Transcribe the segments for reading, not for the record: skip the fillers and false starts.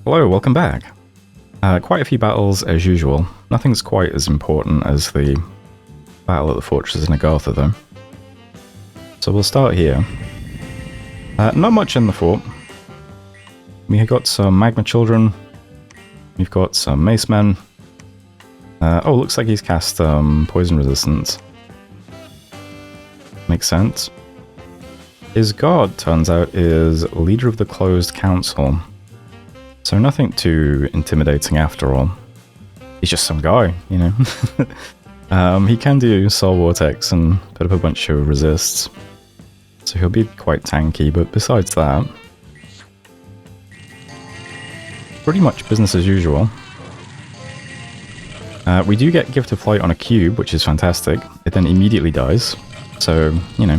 Hello, welcome back. Quite a few battles as usual. Nothing's quite as important as the battle at the fortress in Agartha though. So we'll start here. Not much in the fort. We have got some magma children. We've got some mace men. Oh, looks like he's cast poison resistance. Makes sense. His god, turns out, is leader of the closed council. So nothing too intimidating after all. He's just some guy, you know. He can do Soul Vortex and put up a bunch of resists. So he'll be quite tanky, but besides that, pretty much business as usual. We do get Gift of Flight on a cube, which is fantastic. It then immediately dies. So, you know.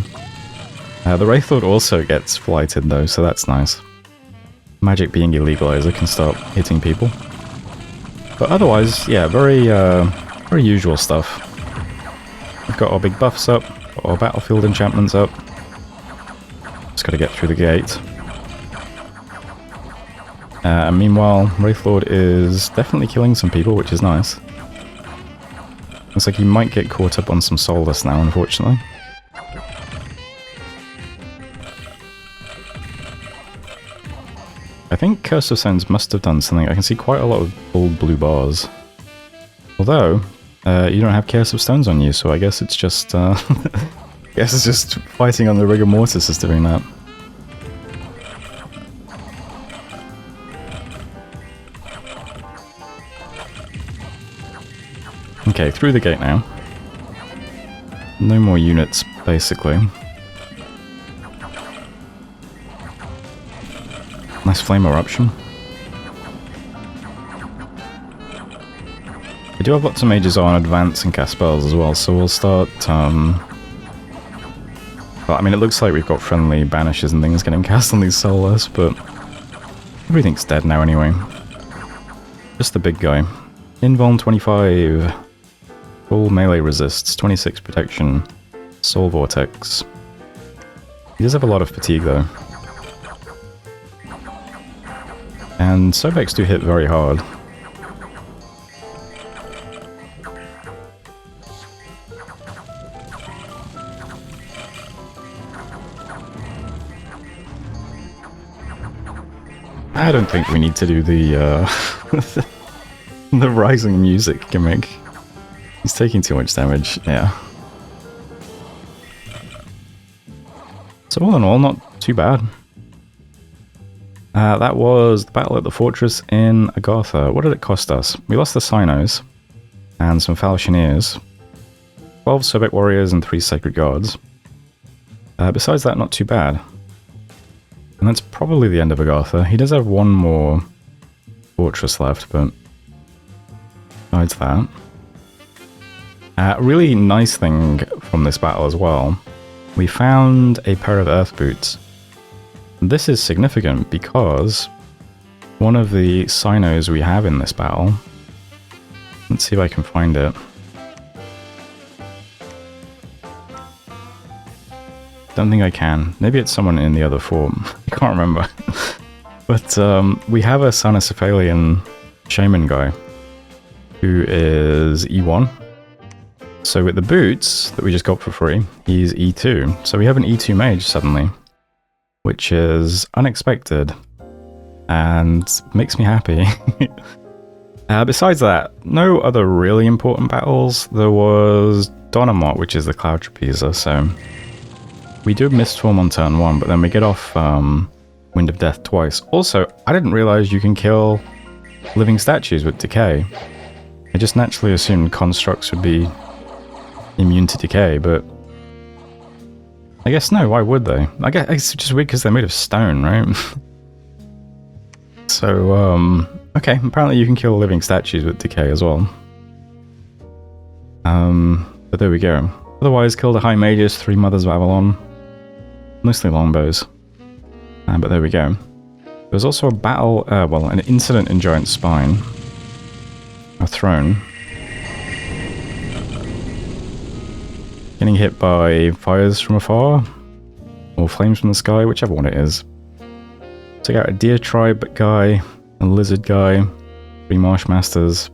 The Wraithlord also gets flighted though, so that's nice. Magic being illegalizer can start hitting people. But otherwise, yeah, very usual stuff. We've got our big buffs up, got our battlefield enchantments up. Just gotta get through the gate. Meanwhile, Wraithlord is definitely killing some people, which is nice. Looks like he might get caught up on some Soulless now, unfortunately. I think Curse of Stones must have done something. I can see quite a lot of bold blue bars. Although, you don't have Curse of Stones on you, so I guess it's just, I guess it's just fighting on the Rigor Mortis is doing that. Okay, through the gate now. No more units, basically. Nice flame eruption. We do have lots of mages on advance and cast spells as well, so we'll start, well, I mean, it looks like we've got friendly banishes and things getting cast on these Soulless, but everything's dead now anyway. Just the big guy. Invuln 25. Full melee resists, 26 protection. Soul Vortex. He does have a lot of fatigue though. And Sobex do hit very hard. I don't think we need to do the the rising music gimmick. He's taking too much damage, yeah. So all in all, not too bad. That was the battle at the fortress in Agartha. What did it cost us? We lost the Cynos and some Falchineers, 12 Sobek warriors and 3 Sacred Guards. Besides that, not too bad. And that's probably the end of Agartha. He does have one more fortress left, but besides that. A really nice thing from this battle as well. We found a pair of Earth Boots. This is significant because one of the Cynos we have in this battle, let's see if I can find it. Don't think I can. Maybe it's someone in the other form. I can't remember. But we have a Sanacephalian Shaman guy who is E1. So with the boots that we just got for free, he's E2. So we have an E2 mage suddenly, which is unexpected and makes me happy. Besides that, no other really important battles. There was Donamot, which is the Cloud Trapezer, so we do Mistform on turn 1, but then we get off Wind of Death twice. Also, I didn't realize you can kill living statues with Decay. I just naturally assumed constructs would be immune to Decay, but I guess no, why would they? I guess it's just weird because they're made of stone, right? So, okay, apparently you can kill living statues with Decay as well. But there we go. Otherwise, killed a High Magus, 3 Mothers of Avalon. Mostly longbows. But there we go. There was also a battle, well, an incident in Giant Spine. A throne. Getting hit by fires from afar, or flames from the sky, whichever one it is. Took out a Deer Tribe guy, a lizard guy, 3 Marsh Masters.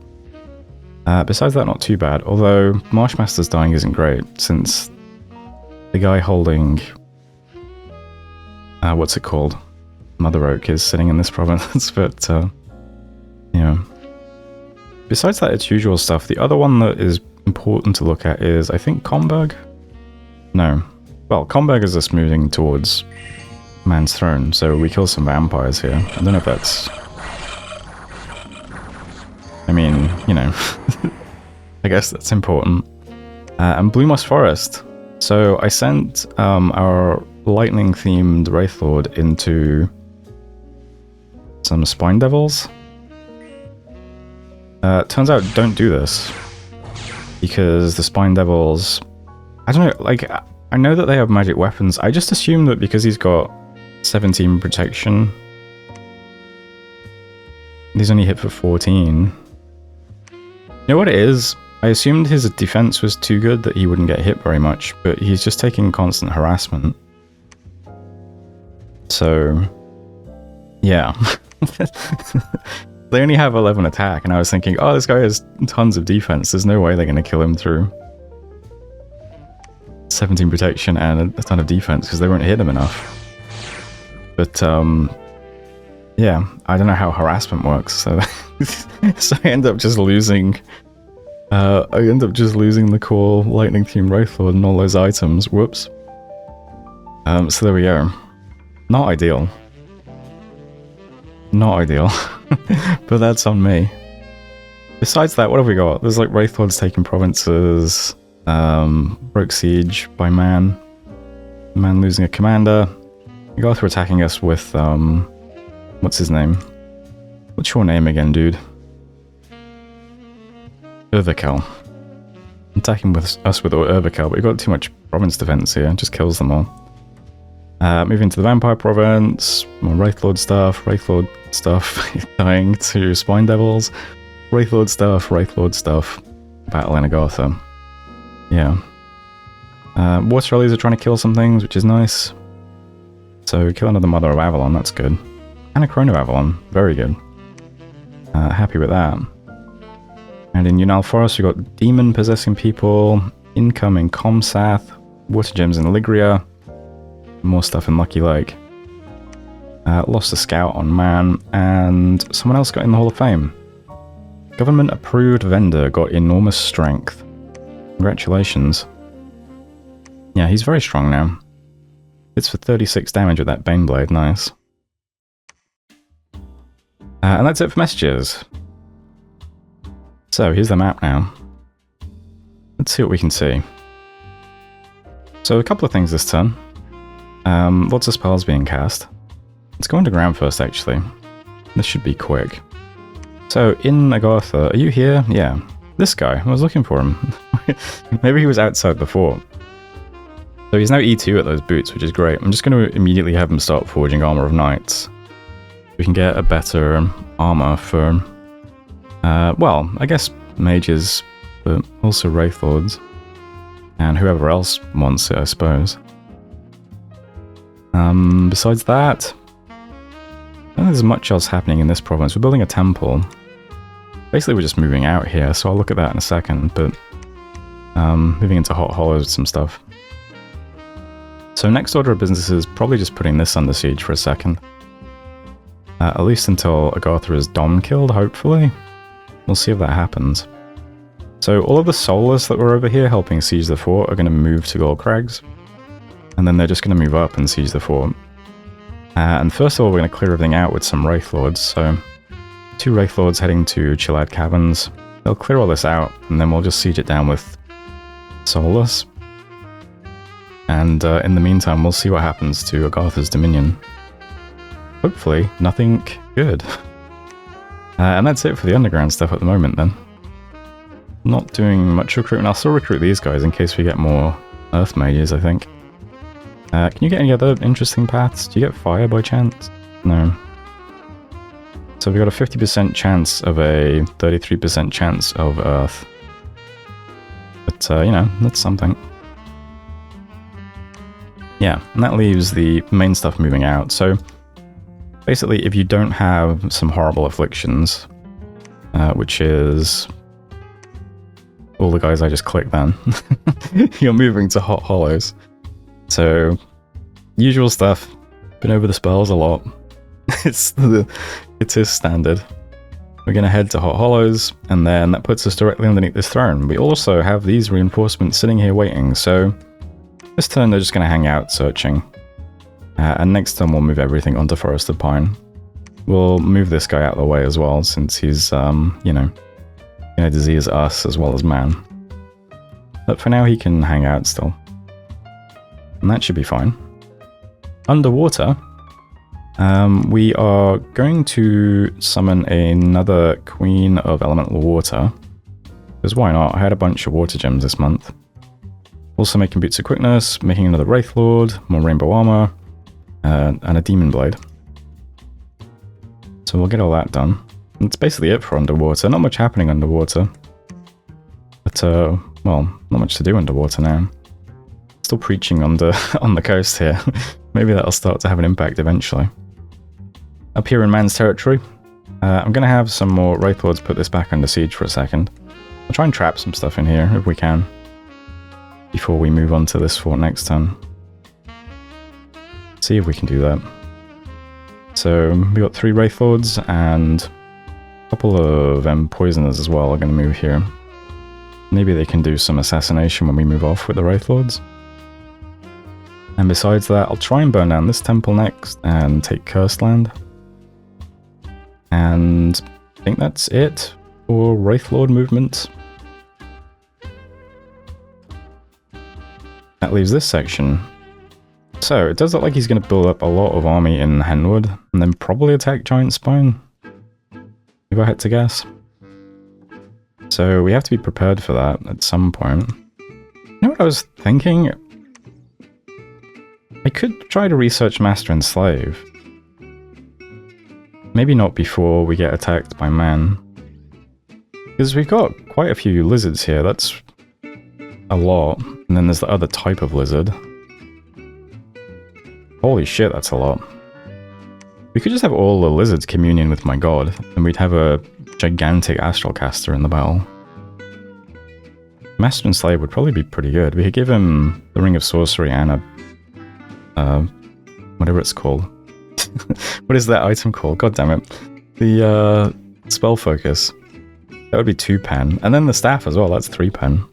Besides that, not too bad. Although Marsh Masters dying isn't great, since the guy holding what's it called? Mother Oak is sitting in this province, but yeah. Besides that, it's usual stuff. The other one that is important to look at is, I think, Comberg? No. Well, Comberg is just moving towards Man's Throne, so we kill some vampires here. I don't know if that's... I mean, you know, I guess that's important. And Blue Moss Forest. So I sent our lightning-themed Wraithlord into some Spine Devils. Turns out, don't do this. Because the Spine Devils... I don't know, like, I know that they have magic weapons. I just assumed that because he's got 17 protection, he's only hit for 14. You know what it is? I assumed his defense was too good that he wouldn't get hit very much, but he's just taking constant harassment. So, yeah. They only have 11 attack, and I was thinking, oh, this guy has tons of defense. There's no way they're going to kill him through 17 protection and a ton of defense, because they won't hit him enough. But, yeah, I don't know how harassment works, so so I end up just losing the core lightning themed Wraithlord and all those items. Whoops. So there we go. Not ideal. Not ideal. But that's on me. Besides that, what have we got? There's like Wraithlords taking provinces, broke siege by Man losing a commander, Agartha attacking us with what's his name? What's your name again, dude? Urvakel. Attacking with us with Urvakel, but we've got too much province defense here. It just kills them all. Moving to the Vampire Province. More Wraithlord stuff. Dying to Spine Devils. Wraithlord stuff. Battle in Agartha. Yeah. Water Rallies are trying to kill some things, which is nice. So kill another Mother of Avalon, that's good. And a Chrono Avalon, very good. Happy with that. And in Unal Forest we got Demon possessing people, incoming Comsath, Water Gems in Ligria, more stuff in Lucky Lake. Lost a scout on Man, and someone else got in the Hall of Fame. Government approved vendor got enormous strength. Congratulations. Yeah, he's very strong now. Hits for 36 damage with that Baneblade, nice. And that's it for messages. So, here's the map now. Let's see what we can see. So, a couple of things this turn. Lots of spells being cast. Let's go underground first, actually. This should be quick. So, in Agartha, are you here? Yeah. This guy, I was looking for him. Maybe he was outside before. So he's now E2 at those boots, which is great. I'm just going to immediately have him start forging Armor of Knights. We can get a better armor for, well, I guess mages, but also Wraithlords. And whoever else wants it, I suppose. Besides that, I don't think there's much else happening in this province. We're building a temple. Basically, we're just moving out here, so I'll look at that in a second, but moving into Hot Hollows with some stuff. So next order of business is probably just putting this under siege for a second. At least until Agartha is Dom killed, hopefully. We'll see if that happens. So all of the Soulless that were over here helping siege the fort are going to move to Gold Crags. And then they're just going to move up and siege the fort. And first of all, we're going to clear everything out with some Wraithlords. So 2 Wraithlords heading to Chillad Caverns. They'll clear all this out, and then we'll just siege it down with Soulless. And in the meantime, we'll see what happens to Agartha's Dominion. Hopefully, nothing good. And that's it for the underground stuff at the moment, then. Not doing much recruitment. I'll still recruit these guys in case we get more Earth Mages, I think. Can you get any other interesting paths? Do you get fire by chance? No. So we've got a 50% chance of a 33% chance of Earth. But, you know, that's something. Yeah, and that leaves the main stuff moving out. So Basically, if you don't have some horrible afflictions, which is all the guys I just clicked then, you're moving to Hot Hollows. So, usual stuff. Been over the spells a lot. It is standard. We're going to head to Hot Hollows, and then that puts us directly underneath this throne. We also have these reinforcements sitting here waiting, so this turn they're just going to hang out searching. And next turn we'll move everything onto Forested Pine. We'll move this guy out of the way as well, since he's, you know, going to disease us as well as man. But for now he can hang out still. And that should be fine. Underwater, we are going to summon another Queen of Elemental Water. Because why not? I had a bunch of water gems this month. Also making Boots of Quickness, making another Wraith Lord, more Rainbow Armor, and a Demon Blade. So we'll get all that done. And that's basically it for underwater. Not much happening underwater. But, well, not much to do underwater now. Still preaching on the coast here. Maybe that'll start to have an impact eventually. Up here in man's territory, I'm going to have some more Wraith Lords put this back under siege for a second. I'll try and trap some stuff in here if we can, before we move on to this fort next turn. See if we can do that. So we've got 3 Wraith Lords and a couple of Poisoners as well are going to move here. Maybe they can do some assassination when we move off with the Wraith Lords. And besides that, I'll try and burn down this temple next and take Cursed Land. And I think that's it for Wraith Lord movement. That leaves this section. So, it does look like he's going to build up a lot of army in Henwood, and then probably attack Giant Spine, if I had to guess. So, we have to be prepared for that at some point. You know what I was thinking? I could try to research Master and Slave. Maybe not before we get attacked by man. Because we've got quite a few lizards here, that's a lot. And then there's the other type of lizard. Holy shit, that's a lot. We could just have all the lizards communion with my god, and we'd have a gigantic astral caster in the battle. Master and Slave would probably be pretty good. We could give him the Ring of Sorcery and a... whatever it's called. What is that item called? God damn it. The Spell Focus. That would be 2 pen. And then the staff as well, that's 3 pen.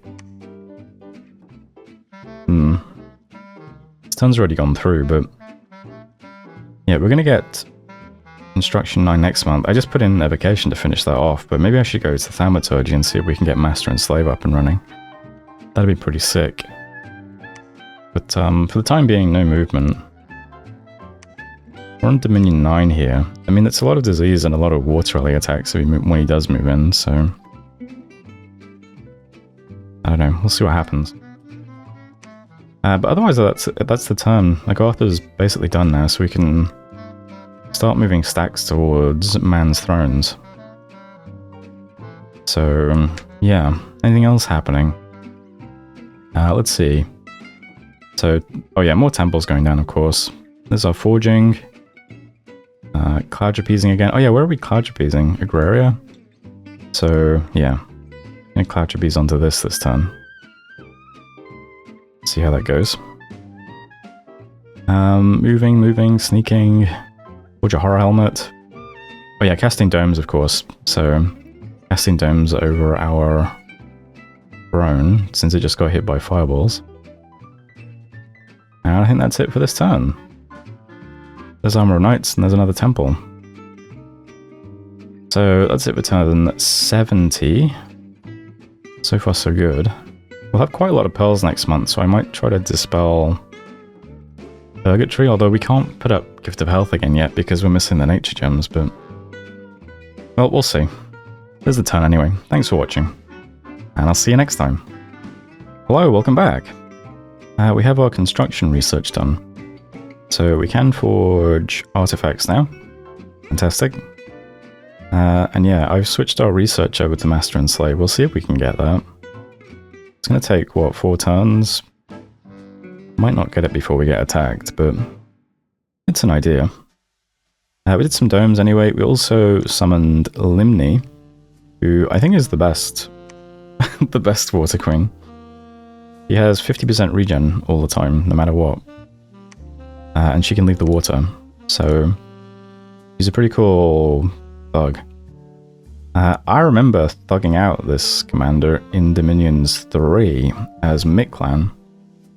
This turn's already gone through, but... yeah, we're going to get Instruction 9 next month. I just put in Evocation to finish that off, but maybe I should go to Thaumaturgy and see if we can get Master and Slave up and running. That'd be pretty sick. But for the time being, no movement. We're on Dominion 9 here. I mean, it's a lot of disease and a lot of water-rally attacks when he does move in, so... I don't know, we'll see what happens. But otherwise, that's the turn. Like, Arthur's basically done now, so we can start moving stacks towards man's thrones. So, yeah. Anything else happening? Let's see. So, oh yeah, more temples going down, of course. There's our forging. Cloud trapezing again. Oh yeah, where are we cloud trapezing? Agraria? So, yeah. I'm gonna cloud trapeze onto this turn. See how that goes. Moving, sneaking. Forge a Horror Helmet. Oh yeah, casting domes, of course. So, casting domes over our throne, since it just got hit by fireballs. And I think that's it for this turn. There's Armor of Knights, and there's another temple. So, that's it for turn 70. So far, so good. We'll have quite a lot of pearls next month, so I might try to dispel Purgatory, although we can't put up Gift of Health again yet because we're missing the nature gems, but... well, we'll see. There's the turn anyway. Thanks for watching, and I'll see you next time. Hello, welcome back. We have our construction research done. So we can forge artifacts now. Fantastic. And yeah, I've switched our research over to Master and Slave. We'll see if we can get that. It's going to take, what, 4 turns? Might not get it before we get attacked, but it's an idea. We did some domes anyway. We also summoned Limni, who I think is the best, the best water queen. She has 50% regen all the time, no matter what. And she can leave the water. So she's a pretty cool thug. I remember thugging out this commander in Dominions 3 as Mictlan,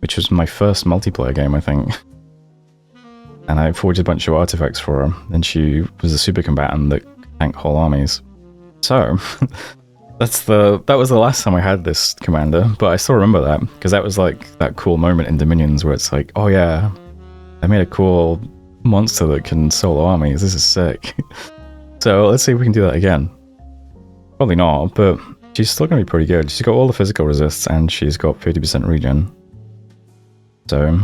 which was my first multiplayer game, I think. And I forged a bunch of artifacts for her, and she was a super combatant that could tank whole armies. So, that was the last time I had this commander, but I still remember that, because that was like that cool moment in Dominions where it's like, oh yeah, I made a cool monster that can solo armies, this is sick. So let's see if we can do that again. Probably not, but she's still going to be pretty good. She's got all the physical resists, and she's got 50% regen. So,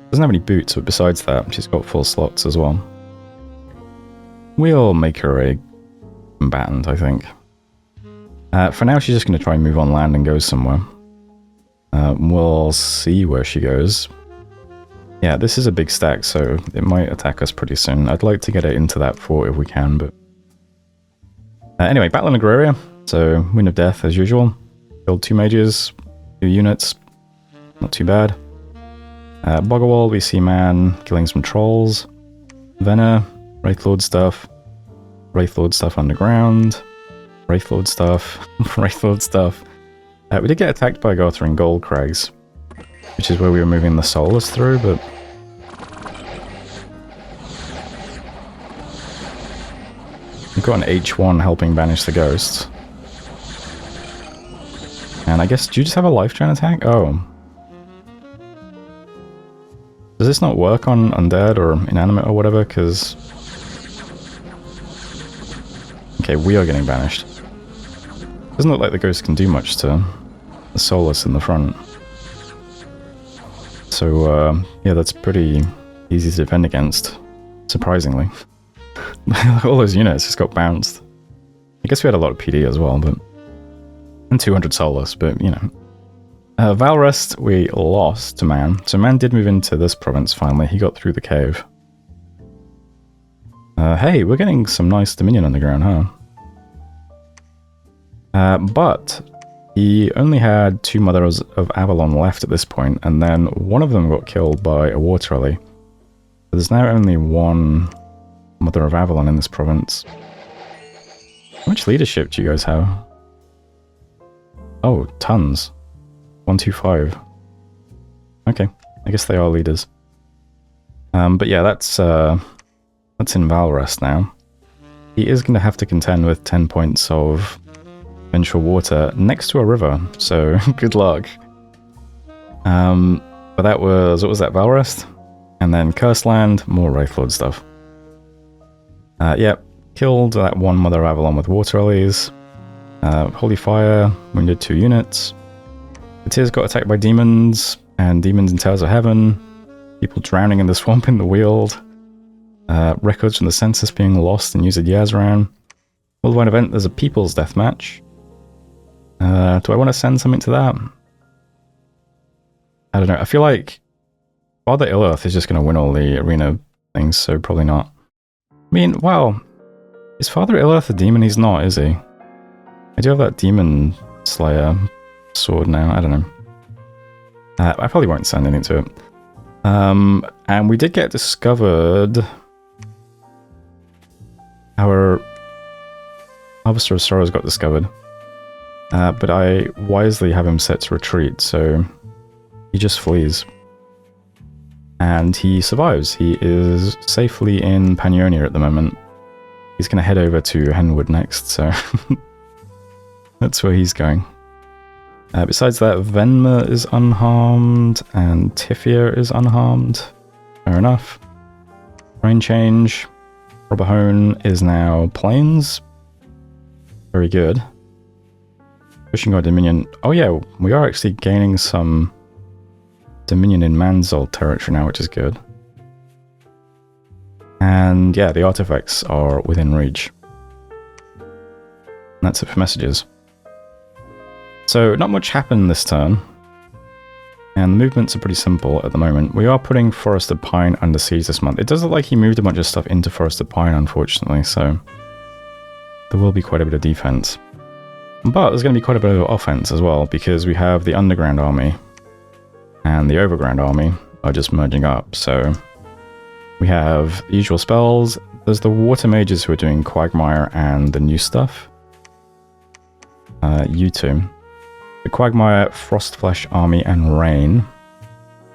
doesn't have any boots, but besides that, she's got full slots as well. We'll make her a combatant, I think. For now, she's just going to try and move on land and go somewhere. We'll see where she goes. Yeah, this is a big stack, so it might attack us pretty soon. I'd like to get it into that fort if we can, but... anyway, Battle in Agraria. So, Wind of Death as usual. Killed 2 mages, 2 units. Not too bad. Boggerwall, we see man killing some trolls. Venner, Wraithlord stuff. Wraithlord stuff underground. Wraithlord stuff. Wraithlord stuff. We did get attacked by Garther in Gold Crags, which is where we were moving the Soulless through, but... we've got an H1 helping banish the ghosts. And I guess, do you just have a life drain attack? Oh. Does this not work on undead or inanimate or whatever? Because... okay, we are getting banished. Doesn't look like the ghost can do much to the Soulless in the front. So, yeah, that's pretty easy to defend against, surprisingly. All those units just got bounced. I guess we had a lot of PD as well, but... and 200 Soulless, but, you know. Valrest, we lost to Man. So Man did move into this province finally. He got through the cave. Hey, we're getting some nice Dominion underground, huh? But he only had 2 Mothers of Avalon left at this point, and then one of them got killed by a Water Lily. So there's now only 1 Mother of Avalon in this province. How much leadership do you guys have? Oh, tons. 125. Okay, I guess they are leaders. But yeah, that's in Valrest now. He is going to have to contend with 10 points of vengeful water next to a river, so good luck. But that was, what was that, Valrest? And then Cursed Land, more Wraithlord stuff. Yep, killed that 1 Mother Avalon with Water Lilies. Holy Fire, wounded 2 units. The Tears got attacked by demons, and demons in Towers of Heaven. People drowning in the swamp in the Weald. Records from the census being lost and used at Yazran. Worldwide event, there's a People's Deathmatch. Do I want to send something to that? I don't know, I feel like Father Illath is just going to win all the arena things, so probably not. I mean, wow. Is Father Illath a demon? He's not, is he? I do have that Demon Slayer sword now, I don't know. I probably won't send anything to it. And we did get discovered. Our Harvester of Sorrows got discovered. But I wisely have him set to retreat, so he just flees. And he survives. He is safely in Pannonia at the moment. He's going to head over to Henwood next, so that's where he's going. Besides that, Venma is unharmed, and Tifia is unharmed. Fair enough. Terrain change. Robahone is now Plains. Very good. Pushing our Dominion. Oh yeah, we are actually gaining some Dominion in Manzold territory now, which is good. And yeah, the artifacts are within reach. And that's it for messages. So not much happened this turn. And the movements are pretty simple at the moment. We are putting Forested Pine under siege this month. It does look like he moved a bunch of stuff into Forested Pine, unfortunately, so there will be quite a bit of defense. But there's going to be quite a bit of offense as well, because we have the Underground Army and the Overground Army are just merging up. So we have the usual spells. There's the Water Mages who are doing Quagmire and the new stuff. You two. The Quagmire, Frostflesh Army, and Rain.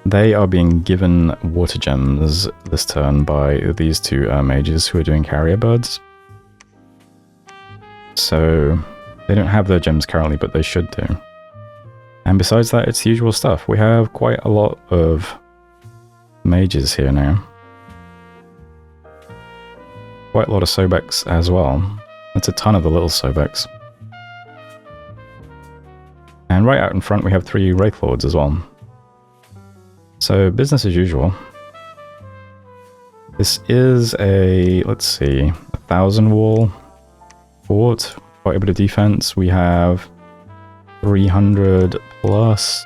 They are being given water gems this turn by these two mages who are doing Carrier Birds. So they don't have their gems currently, but they should do. And besides that, it's the usual stuff. We have quite a lot of mages here now. Quite a lot of Sobex as well. That's a ton of the little Sobex. And right out in front we have 3 Wraith Lords as well. So business as usual. This is a, let's see, 1,000 wall fort. Quite a bit of defense. We have 300 plus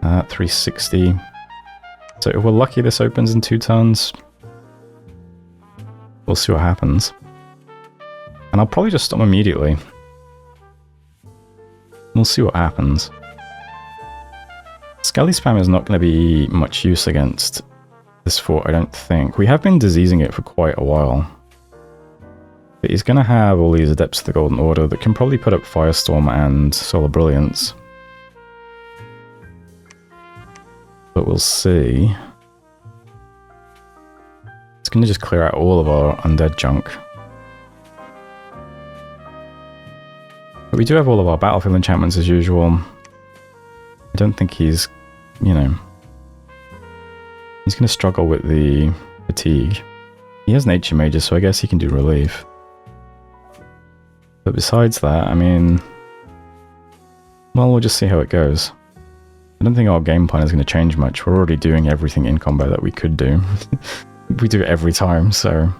360. So if we're lucky this opens in 2 turns. We'll see what happens. And I'll probably just stop immediately. We'll see what happens. Skelly Spam is not going to be much use against this fort, I don't think. We have been diseasing it for quite a while. But he's going to have all these Adepts of the Golden Order that can probably put up Firestorm and Solar Brilliance. But we'll see. It's going to just clear out all of our undead junk. But we do have all of our battlefield enchantments as usual. I don't think he's, you know... He's going to struggle with the fatigue. He has Nature Mages, so I guess he can do relief. But besides that, I mean... Well, we'll just see how it goes. I don't think our game plan is going to change much. We're already doing everything in combat that we could do. We do it every time, so...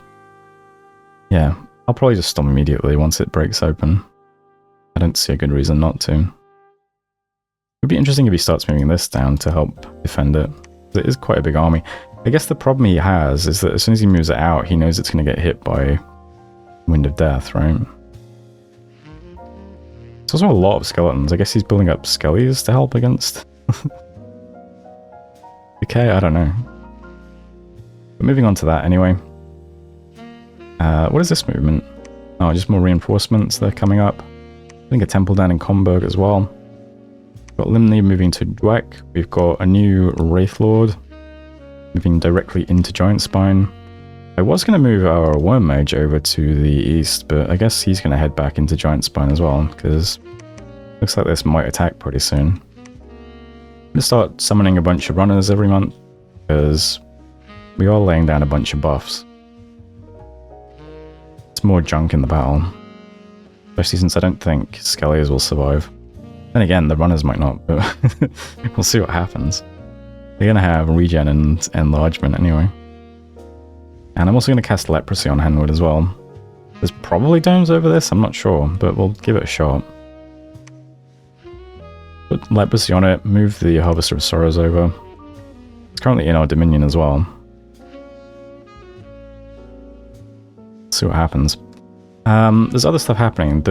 Yeah, I'll probably just stop immediately once it breaks open. I don't see a good reason not to. It would be interesting if he starts moving this down to help defend it. It is quite a big army. I guess the problem he has is that as soon as he moves it out, he knows it's going to get hit by Wind of Death, right? There's also a lot of skeletons. I guess he's building up skellies to help against... Decay? I don't know. But moving on to that anyway. What is this movement? Oh, just more reinforcements. They're coming up. I think a temple down in Comberg as well. We've got Limni moving to Dweck. We've got a new Wraith Lord moving directly into Giant Spine. I was going to move our Worm Mage over to the east, but I guess he's going to head back into Giant Spine as well, because looks like this might attack pretty soon. I'm going to start summoning a bunch of runners every month, because we are laying down a bunch of buffs. It's more junk in the battle. Especially since I don't think Skelliers will survive. Then again, the runners might not, but we'll see what happens. They're going to have regen and enlargement anyway. And I'm also going to cast Leprosy on Henwood as well. There's probably domes over this, I'm not sure, but we'll give it a shot. Put Leprosy on it, move the Harvester of Sorrows over. It's currently in our Dominion as well. See what happens. There's other stuff happening.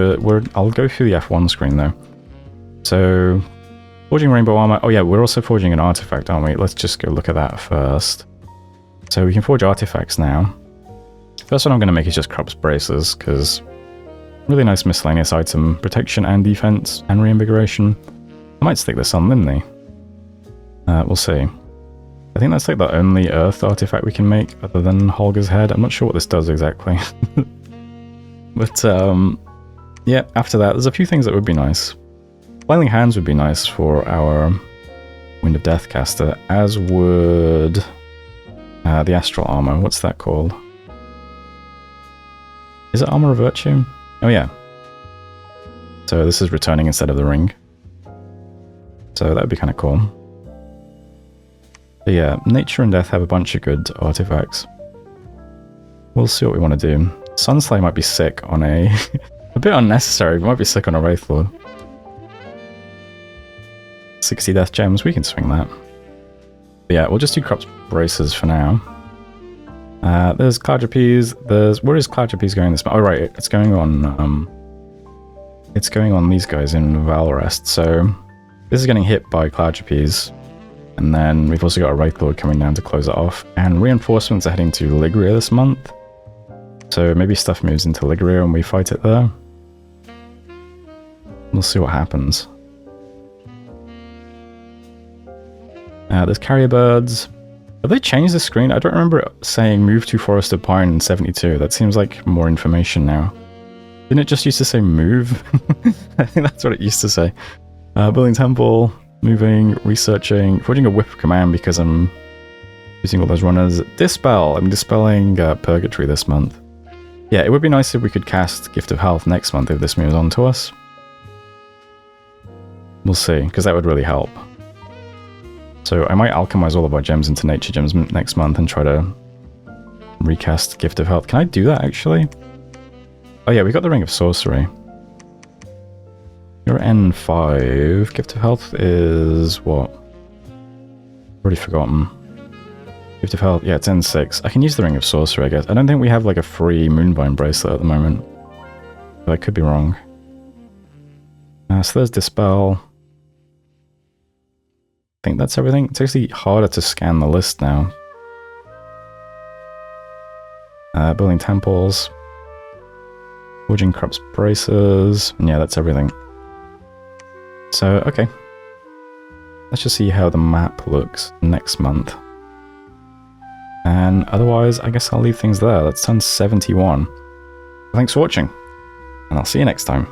I'll go through the F1 screen though. So, forging Rainbow Armor. Oh yeah, we're also forging an artifact, aren't we? Let's just go look at that first. So we can forge artifacts now. First one I'm going to make is just Krupp's Braces, because really nice miscellaneous item. Protection and defense and reinvigoration. I might stick this on Limni. We'll see. I think that's like the only Earth artifact we can make other than Holger's Head. I'm not sure what this does exactly. But, yeah, after that, there's a few things that would be nice. Flailing Hands would be nice for our Wind of Death caster, as would the Astral Armor. What's that called? Is it Armor of Virtue? Oh, yeah. So this is returning instead of the ring. So that would be kind of cool. But yeah, Nature and Death have a bunch of good artifacts. We'll see what we want to do. Sunslay might be sick on a... a bit unnecessary, but might be sick on a Wraith Lord. 60 death gems, we can swing that. But yeah, we'll just do crops braces for now. There's Cloud Trapeze. Where is Cloud Trapeze going this month? Oh right, it's going on these guys in Valrest. So this is getting hit by Cloud Trapeze. And then we've also got a Wraith Lord coming down to close it off. And reinforcements are heading to Ligria this month. So maybe stuff moves into Ligria and we fight it there. We'll see what happens. There's Carrier Birds. Have they changed the screen? I don't remember it saying move to Forested Pine in 72. That seems like more information now. Didn't it just used to say move? I think that's what it used to say. Building temple, moving, researching, forging a whip of command because I'm using all those runners. Dispel. I'm dispelling Purgatory this month. Yeah, it would be nice if we could cast Gift of Health next month if this moves on to us. We'll see, because that would really help. So I might alchemize all of our gems into nature gems next month and try to recast Gift of Health. Can I do that, actually? Oh yeah, we got the Ring of Sorcery. You're N5. Gift of Health is what? Already forgotten. Gift of Health, yeah, it's N6. I can use the Ring of Sorcery, I guess. I don't think we have like a free Moonbind bracelet at the moment. But I could be wrong. So there's Dispel. I think that's everything. It's actually harder to scan the list now. Building temples. Forging crops braces. And yeah, that's everything. So, okay. Let's just see how the map looks next month. And otherwise, I guess I'll leave things there. That's turn 71. Thanks for watching, and I'll see you next time.